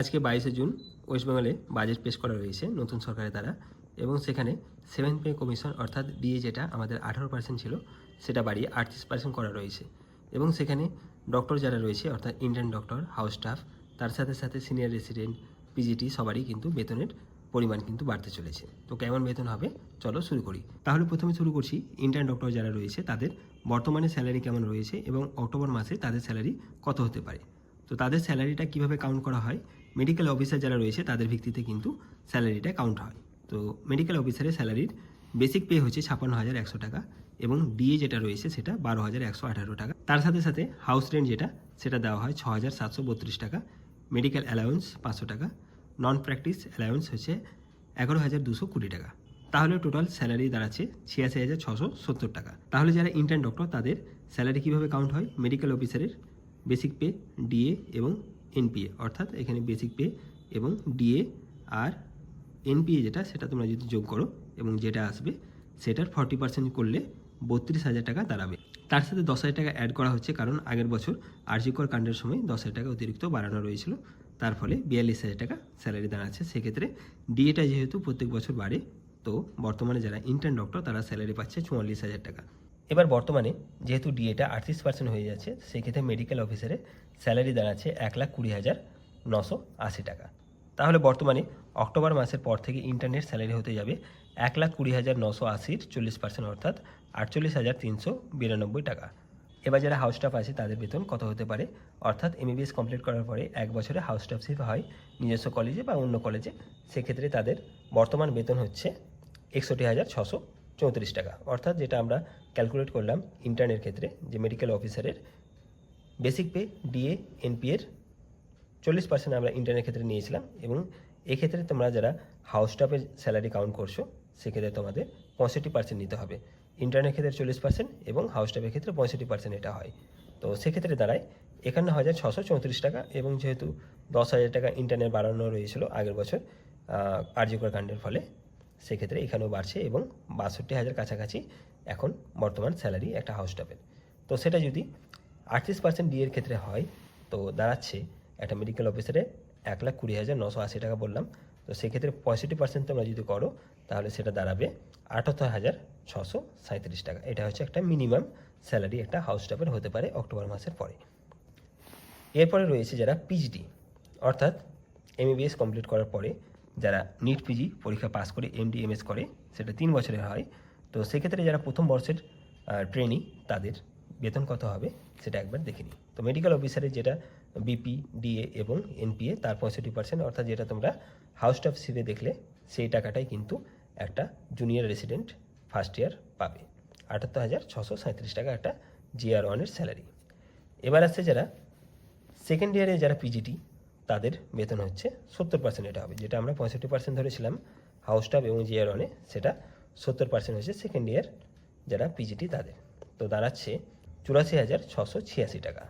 আজকে 22শে June West বেঙ্গলে budget পেশ করা রয়েছে নতুন সরকারের দ্বারা, এবং সেখানে 7th পে কমিশন অর্থাৎ ডিএ যেটা আমাদের 18% ছিল সেটা বাড়িয়ে 38% করা রয়েছে। এবং সেখানে ডক্টর যারা রয়েছে অর্থাৎ ইন্টার্ন ডক্টর, হাউস স্টাফ, তার সাথে সাথে সিনিয়র রেসিডেন্ট, পিজিটি সবারই কিন্তু বেতনের পরিমাণ কিন্তু বাড়তে চলেছে। তো কেমন বেতন হবে চলো শুরু করি। তাহলে প্রথমে শুরু করছি ইন্টার্ন ডক্টর যারা রয়েছে তাদের বর্তমানে স্যালারি কেমন রয়েছে এবং অক্টোবর মাসে তাদের স্যালারি কত হতে পারে। তো তাদের স্যালারিটা কীভাবে কাউন্ট করা হয়, মেডিকেল অফিসার যারা রয়েছে তাদের ভিত্তিতে কিন্তু স্যালারিটা কাউন্ট হয়। তো মেডিকেল অফিসারের স্যালারির বেসিক পে হচ্ছে 56,100 টাকা, এবং ডিএ যেটা রয়েছে সেটা 12,118 টাকা। তার সাথে সাথে হাউস রেন্ট যেটা সেটা দেওয়া হয় 6,732 টাকা, মেডিকেল অ্যালাউন্স 500 টাকা, নন প্র্যাকটিস অ্যালাউন্স হচ্ছে 11,220 টাকা। তাহলে টোটাল স্যালারি দাঁড়াচ্ছে 86,670 টাকা। তাহলে যারা ইন্টার্ন ডক্টর তাদের স্যালারি কীভাবে কাউন্ট হয়, মেডিকেল অফিসারের বেসিক পে, ডিএ এবং এনপিএ, অর্থাৎ এখানে বেসিক পে এবং ডিএ আর এনপিএ যেটা সেটা তোমরা যদি যোগ করো এবং যেটা আসবে সেটার 40% করলে 32,000 টাকা দাঁড়াবে। তার সাথে 10,000 টাকা অ্যাড করা হচ্ছে, কারণ আগের বছর আরজিকর কাণ্ডের সময় 10,000 টাকা অতিরিক্ত বাড়ানো রয়েছিল, তার ফলে 42,000 টাকা স্যালারি দাঁড়াচ্ছে। সেক্ষেত্রে ডিএটা যেহেতু প্রত্যেক বছর বাড়ে, তো বর্তমানে যারা ইন্টার্ন ডক্টর তারা স্যালারি পাচ্ছে 44,000 টাকা। এবার বর্তমানে যেহেতু ডিএটা 38% হয়ে যাচ্ছে, সেক্ষেত্রে মেডিকেল অফিসারের স্যালারি দাঁড়াচ্ছে 1,20,980 টাকা। তাহলে বর্তমানে অক্টোবর মাসের পর থেকে ইন্টার্নের স্যালারি হতে যাবে 1,20,980-র 40%, অর্থাৎ 48,392 টাকা। এবার যারা হাউস স্টাফ আছে তাদের বেতন কত হতে পারে, অর্থাৎ এমবিবিএস কমপ্লিট করার পরে 1 বছরে হাউস স্টাফশিপ হয় নিজস্ব কলেজে বা অন্য কলেজে, সেক্ষেত্রে তাদের বর্তমান বেতন হচ্ছে 61,634 টাকা। অর্থাৎ যেটা আমরা ক্যালকুলেট করলাম ইন্টার্নের ক্ষেত্রে, যে মেডিকেল অফিসারের বেসিক পে, ডিএ, এনপিএর 40% আমরা ইন্টার্নের ক্ষেত্রে নিয়েছিলাম, এবং এক্ষেত্রে তোমরা যারা হাউস স্টাফের স্যালারি কাউন্ট করছো সেক্ষেত্রে তোমাদের 65% নিতে হবে। ইন্টার্নের ক্ষেত্রে 40% এবং হাউস স্টাফের ক্ষেত্রে 65% এটা হয়। তো সেক্ষেত্রে দাঁড়ায় 51,634 টাকা, এবং যেহেতু 10,000 টাকা ইন্টার্নের বাড়ানো রয়েছিল আগের বছর আরজিকর কাণ্ডের ফলে, সেক্ষেত্রে এখানেও বাড়ছে, এবং 62,000 কাছাকাছি এখন বর্তমান স্যালারি একটা হাউস স্টাফের। তো সেটা যদি 38% ডিএর ক্ষেত্রে হয়, তো দাঁড়াচ্ছে একটা মেডিকেল অফিসারে 1,20,980 টাকা বললাম। তো সেক্ষেত্রে 65% তোমরা যদি করো তাহলে সেটা দাঁড়াবে 78,637 টাকা। এটা হচ্ছে একটা মিনিমাম স্যালারি একটা হাউস স্টাফের হতে পারে অক্টোবর মাসের পরে। এরপরে রয়েছে যারা পিজিটি, অর্থাৎ এমবিবিএস কমপ্লিট করার পরে যারা নিট পিজি পরীক্ষা পাস করে এমডিএমএস করে, সেটা 3 বছরের হয়। তো সেক্ষেত্রে যারা প্রথম বর্ষের ট্রেনি তাদের বেতন কত হবে সেটা একবার দেখে নিই। তো মেডিকেল অফিসারের যেটা বিপি, ডিএ এবং এনপিএ তার 65%, অর্থাৎ যেটা তোমরা হাউস স্টাফশিপে দেখলে সেই টাকাটাই কিন্তু একটা জুনিয়র রেসিডেন্ট ফার্স্ট ইয়ার পাবে। 78,637 টাকা একটা GR1-এর স্যালারি। এবার আসছে যারা সেকেন্ড ইয়ারে যারা পিজিটি তাদের বেতন হচ্ছে 70%, এটা হবে যেটা আমরা 65% ধরেছিলাম হাউস স্টাফ এবং GR1-এ, সেটা 70% হচ্ছে সেকেন্ড ইয়ার যারা পিজিটি তাদের। তো দাঁড়াচ্ছে 84,686 টাকা।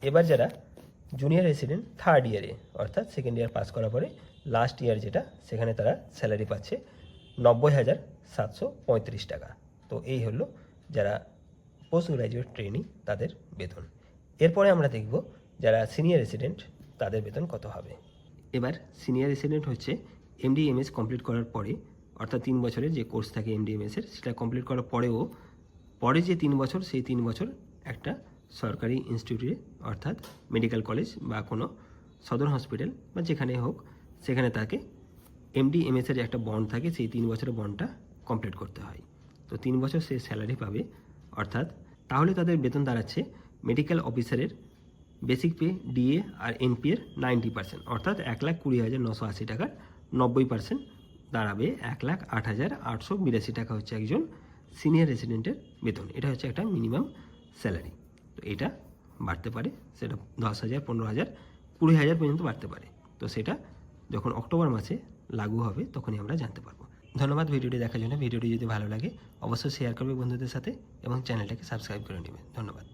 এবার যারা জুনিয়র রেসিডেন্ট থার্ড ইয়ারে, অর্থাৎ সেকেন্ড ইয়ার পাস করার পরে লাস্ট ইয়ার যেটা, সেখানে তারা স্যালারি পাচ্ছে 90,735 টাকা। তো এই হলো যারা পোস্ট গ্র্যাজুয়েট ট্রেনি তাদের বেতন। এরপরে আমরা দেখব যারা সিনিয়র রেসিডেন্ট তাদের বেতন কত হবে। এবার সিনিয়র রেসিডেন্ট হচ্ছে এমডিএমএস কমপ্লিট করার পরে, অর্থাৎ 3 বছরের যে কোর্স থাকে এমডিএমএসের, সেটা কমপ্লিট করার পরেও পরে যে 3 বছর, সেই 3 বছর একটা সরকারি ইনস্টিটিউটে অর্থাৎ মেডিকেল কলেজ বা কোনো সদর হসপিটাল বা যেখানে হোক, সেখানে তাকে এমডিএমএসের একটা বন্ড থাকে, সেই 3 বছরের বন্ডটা কমপ্লিট করতে হয়। তো 3 বছর সে স্যালারি পাবে, অর্থাৎ তাহলে তাদের বেতন দাঁড়াচ্ছে মেডিকেল অফিসারের বেসিক পে, ডিএ আর এনপিএর 90%, অর্থাৎ 1,20,980 টাকার 90% দাঁড়াবে 1,08,882 টাকা হচ্ছে একজন সিনিয়র রেসিডেন্টের বেতন। এটা হচ্ছে একটা মিনিমাম স্যালারি। তো এটা বাড়তে পারে, সেটা 10,000, 15,000, 20,000 পর্যন্ত বাড়তে পারে। তো সেটা যখন অক্টোবর মাসে লাগু হবে তখনই আমরা জানতে পারবো। ধন্যবাদ ভিডিওটি দেখার জন্য। ভিডিওটি যদি ভালো লাগে অবশ্যই শেয়ার করবে বন্ধুদের সাথে এবং চ্যানেলটাকে সাবস্ক্রাইব করে নেবে। ধন্যবাদ।